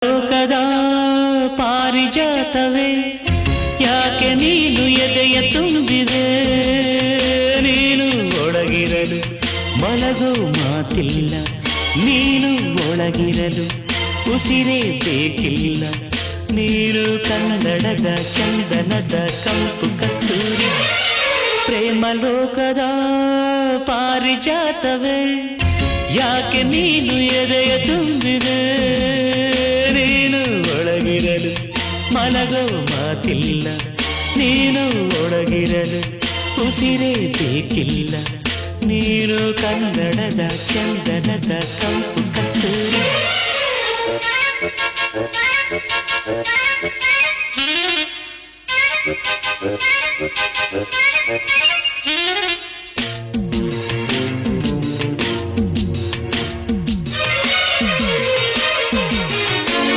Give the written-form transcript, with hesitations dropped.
ಲೋಕದ ಪಾರಿಜಾತವೇ ಯಾಕೆ ನೀನು ಎದೆಯ ತುಂಬಿದೆ ನೀನು ಒಳಗಿರಲು ಮಲಗೋ ಮಾತಿಲ್ಲ ನೀನು ಒಳಗಿರಲು ಉಸಿರೇ ಬೇಕಿಲ್ಲ ನೀನು ಕನ್ನಡದ ಚಂದನದ ಕಂಪು ಕಸ್ತೂರಿ ಪ್ರೇಮ ಲೋಕದ ಪಾರಿಜಾತವೇ ಯಾಕೆ ನೀನು ಎದೆಯ ತುಂಬಿದೆ ನೀನು ಒಳಗಿರಲು ಮಲಗೋ ಮಾತಿಲ್ಲ ನೀನು ಒಳಗಿರಲು ಉಸಿರೇ ಬೇಕಿಲ್ಲ ನೀನು ಕನ್ನಡದ ಚಂದನದ ಕಂಪು ಕಸ್ತೂರಿ